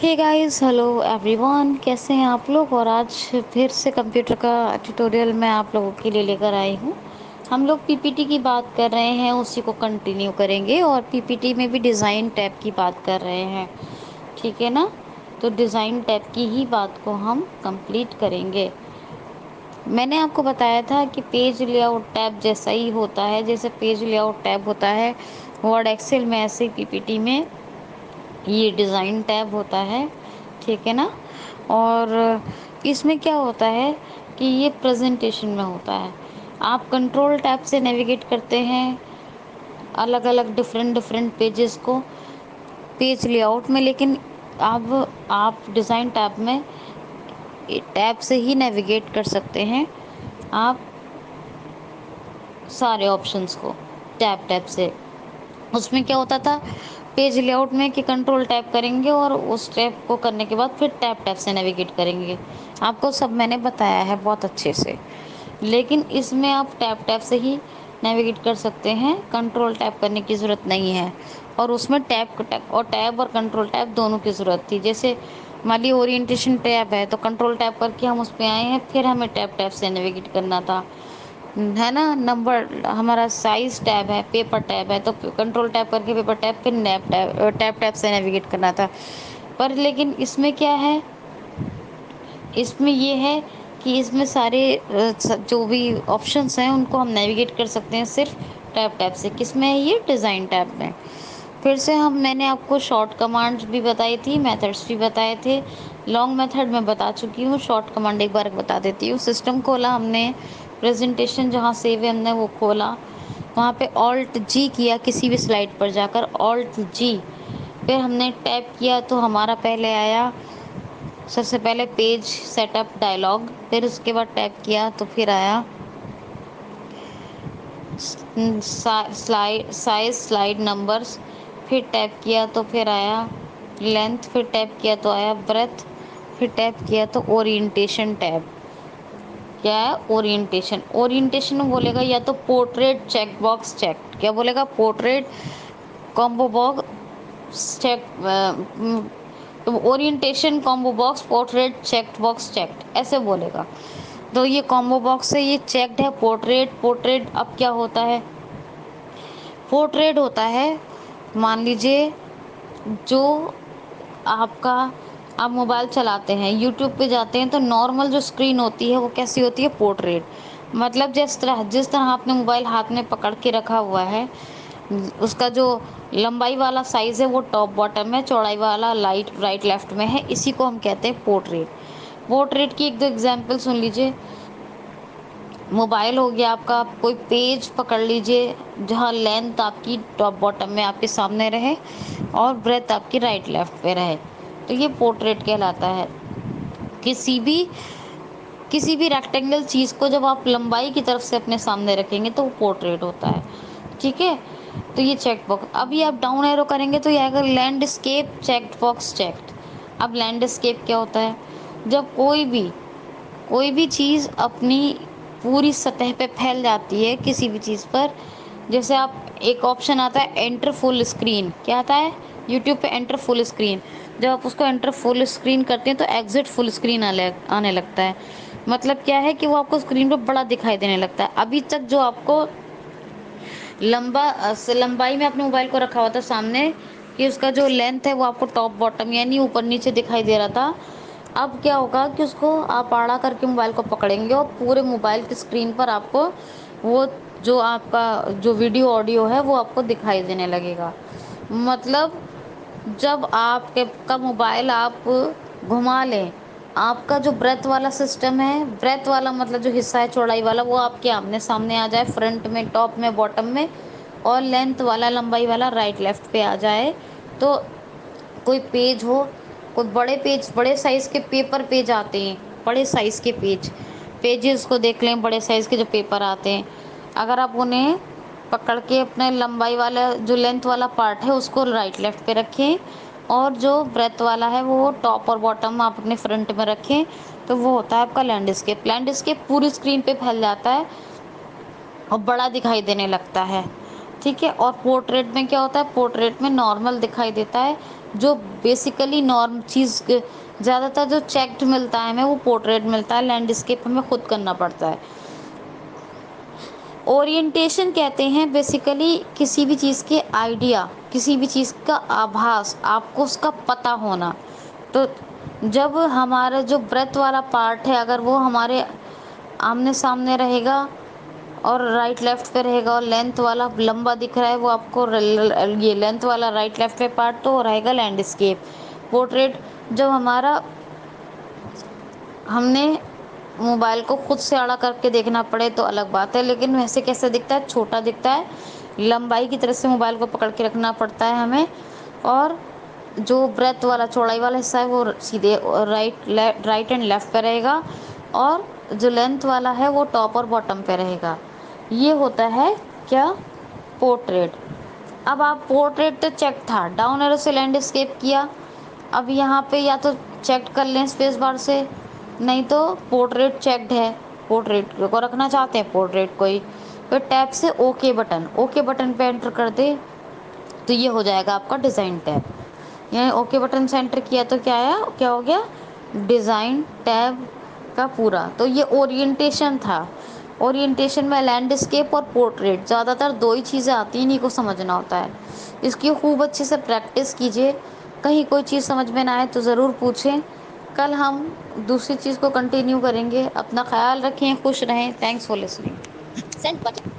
Hey guys, hello everyone, कैसे हैं आप लोग। और आज फिर से कंप्यूटर का ट्यूटोरियल मैं आप लोगों के लिए लेकर आई हूँ। हम लोग पीपीटी की बात कर रहे हैं, उसी को कंटिन्यू करेंगे और पीपीटी में भी डिज़ाइन टैब की बात कर रहे हैं। ठीक है ना। तो डिज़ाइन टैब की ही बात को हम कंप्लीट करेंगे। मैंने आपको बताया था कि पेज लेआउट टैब जैसा ही होता है, जैसे पेज लेआउट टैब होता है वर्ड एक्सेल में, ऐसे ही पीपीटी में ये डिज़ाइन टैब होता है। ठीक है ना। और इसमें क्या होता है कि ये प्रेजेंटेशन में होता है। आप कंट्रोल टैब से नेविगेट करते हैं अलग अलग डिफरेंट डिफरेंट पेजेस को पेज लेआउट में, लेकिन अब आप डिज़ाइन टैब में टैब से ही नेविगेट कर सकते हैं आप सारे ऑप्शंस को टैब टैब से। उसमें क्या होता था पेज लेआउट में कि कंट्रोल टैप करेंगे और उस टैप को करने के बाद फिर टैप टैप से नेविगेट करेंगे। आपको सब मैंने बताया है बहुत अच्छे से। लेकिन इसमें आप टैप टैप से ही नेविगेट कर सकते हैं, कंट्रोल टैप करने की ज़रूरत नहीं है। और उसमें टैब और कंट्रोल टैप दोनों की ज़रूरत थी। जैसे मान ली ओरिएंटेशन टैब है तो कंट्रोल टैप करके हम उस पर आए हैं, फिर हमें टैप टैप से नेविगेट करना था, है ना। नंबर हमारा साइज टैब है, पेपर टैब है, तो कंट्रोल टैब करके पेपर टैब, फिर टैब टैब से नेविगेट करना था। पर लेकिन इसमें क्या है, इसमें ये है कि इसमें सारे जो भी ऑप्शंस हैं उनको हम नेविगेट कर सकते हैं सिर्फ टैब टैब से। किस में है ये, डिज़ाइन टैब में। फिर से मैंने आपको शॉर्ट कमांड्स भी बताई थी, मेथड्स भी बताए थे। लॉन्ग मेथड मैं बता चुकी हूँ, शॉर्ट कमांड एक बार बता देती हूँ। सिस्टम खोला हमने, प्रेजेंटेशन जहाँ सेव है हमने वो खोला, वहाँ पे ऑल्ट जी किया किसी भी स्लाइड पर जाकर, ऑल्ट जी। फिर हमने टैप किया तो हमारा पहले आया सबसे पहले पेज सेटअप डायलॉग, फिर उसके बाद टैप किया तो फिर आया स्लाइड नंबर्स, फिर टैप किया तो फिर आया लेंथ, फिर टैप किया तो आया ब्रेथ, फिर टैप किया तो ओरिएंटेशन टैब। क्या है ओरिएंटेशन, ओरिएंटेशन में बोलेगा या तो पोर्ट्रेट चेक बॉक्स चेक, क्या बोलेगा पोर्ट्रेट कॉम्बो बॉक्स चेक, तो orientation combo box portrait check box check ऐसे बोलेगा। तो ये कॉम्बो बॉक्स है, ये चेक्ड है। पोर्ट्रेट, पोर्ट्रेट अब क्या होता है, पोर्ट्रेट होता है, मान लीजिए जो आपका, आप मोबाइल चलाते हैं, यूट्यूब पे जाते हैं तो नॉर्मल जो स्क्रीन होती है वो कैसी होती है, पोर्ट्रेट। मतलब जिस तरह आपने मोबाइल हाथ में पकड़ के रखा हुआ है, उसका जो लंबाई वाला साइज़ है वो टॉप बॉटम में, चौड़ाई वाला राइट लेफ्ट में है, इसी को हम कहते हैं पोर्ट्रेट। पोर्ट्रेट की एक दो एग्जांपल सुन लीजिए। मोबाइल हो गया आपका, आप कोई पेज पकड़ लीजिए जहाँ लेंथ आपकी टॉप बॉटम में आपके सामने रहे और ब्रेथ आपकी राइट लेफ्ट पे रहे, तो ये पोर्ट्रेट कहलाता है। किसी भी किसी भी रेक्टेंगल चीज़ को जब आप लंबाई की तरफ से अपने सामने रखेंगे तो वो पोर्ट्रेट होता है। ठीक है। तो ये चेक बॉक्स, अभी आप डाउन एरो करेंगे तो ये आएगा लैंडस्केप चेक बॉक्स चेक्ड। अब लैंडस्केप क्या होता है, जब कोई भी चीज़ अपनी पूरी सतह पे फैल जाती है किसी भी चीज़ पर। जैसे आप, एक ऑप्शन आता है एंटर फुल स्क्रीन, क्या आता है यूट्यूब पे, एंटर फुल स्क्रीन। जब आप उसको एंटर फुल स्क्रीन करते हैं तो एग्जिट फुल स्क्रीन आने लगता है। मतलब क्या है कि वो आपको स्क्रीन पर बड़ा दिखाई देने लगता है। अभी तक जो आपको लंबाई में अपने मोबाइल को रखा हुआ था सामने, कि उसका जो लेंथ है वो आपको टॉप बॉटम यानी ऊपर नीचे दिखाई दे रहा था। अब क्या होगा कि उसको आप आड़ा करके मोबाइल को पकड़ेंगे और पूरे मोबाइल की स्क्रीन पर आपको वो जो आपका जो वीडियो ऑडियो है वो आपको दिखाई देने लगेगा। मतलब जब आपके का मोबाइल आप घुमा लें, आपका जो ब्रेथ वाला सिस्टम है, ब्रेथ वाला मतलब जो हिस्सा है चौड़ाई वाला, वो आपके आमने सामने आ जाए, फ्रंट में, टॉप में, बॉटम में, और लेंथ वाला लंबाई वाला राइट लेफ्ट पे आ जाए। तो कोई पेज हो, कोई बड़े पेज, बड़े साइज़ के पेपर पेज आते हैं, बड़े साइज़ के पेजेस को देख लें, बड़े साइज़ के जो पेपर आते हैं, अगर आप उन्हें पकड़ के अपने लंबाई वाला जो लेंथ वाला पार्ट है उसको राइट लेफ्ट पे रखें, और जो ब्रेथ वाला है वो टॉप और बॉटम आप अपने फ्रंट में रखें, तो वो होता है आपका लैंडस्केप। लैंडस्केप पूरी स्क्रीन पे फैल जाता है और बड़ा दिखाई देने लगता है। ठीक है। और पोर्ट्रेट में क्या होता है, पोर्ट्रेट में नॉर्मल दिखाई देता है, जो बेसिकली नॉर्म चीज़ ज़्यादातर जो चेक्ड मिलता है हमें वो पोर्ट्रेट मिलता है, लैंडस्केप हमें खुद करना पड़ता है। ओरिएंटेशन कहते हैं बेसिकली किसी भी चीज़ के आइडिया, किसी भी चीज़ का आभास, आपको उसका पता होना। तो जब हमारा जो ब्रेथ वाला पार्ट है अगर वो हमारे आमने-सामने रहेगा और राइट लेफ्ट पे रहेगा और लेंथ वाला लंबा दिख रहा है वो आपको ये लेंथ वाला राइट लेफ्ट पे पार्ट तो रहेगा लैंडस्केप। पोर्ट्रेट जब हमारा हमने मोबाइल को खुद से आड़ा करके देखना पड़े तो अलग बात है, लेकिन वैसे कैसे दिखता है, छोटा दिखता है, लंबाई की तरह से मोबाइल को पकड़ के रखना पड़ता है हमें। और जो ब्रेथ वाला चौड़ाई वाला हिस्सा है वो सीधे राइट एंड लेफ्ट पे रहेगा और जो लेंथ वाला है वो टॉप और बॉटम पे रहेगा। ये होता है क्या, पोर्ट्रेट। अब आप पोर्ट्रेट तो चेक था, डाउन एरो से लैंडस्केप किया, अब यहाँ पे या तो चेक कर लें स्पेस बार से, नहीं तो पोर्ट्रेट चेक्ड है, पोर्ट्रेट को रखना चाहते हैं पोर्ट्रेट को ही, फिर टैब से ओके बटन पे एंटर कर दे तो ये हो जाएगा आपका डिज़ाइन टैब। यानी ओके बटन से एंटर किया तो क्या हो गया, डिज़ाइन टैब का पूरा। तो ये ओरिएंटेशन था। ओरिएंटेशन में लैंडस्केप और पोर्ट्रेट ज़्यादातर दो ही चीज़ें आती हैं, इन्हीं को समझना होता है। इसकी खूब अच्छे से प्रैक्टिस कीजिए। कहीं कोई चीज़ समझ में ना आए तो ज़रूर पूछें। कल हम दूसरी चीज़ को कंटिन्यू करेंगे। अपना ख्याल रखें, खुश रहें। Thanks for listening. Send button.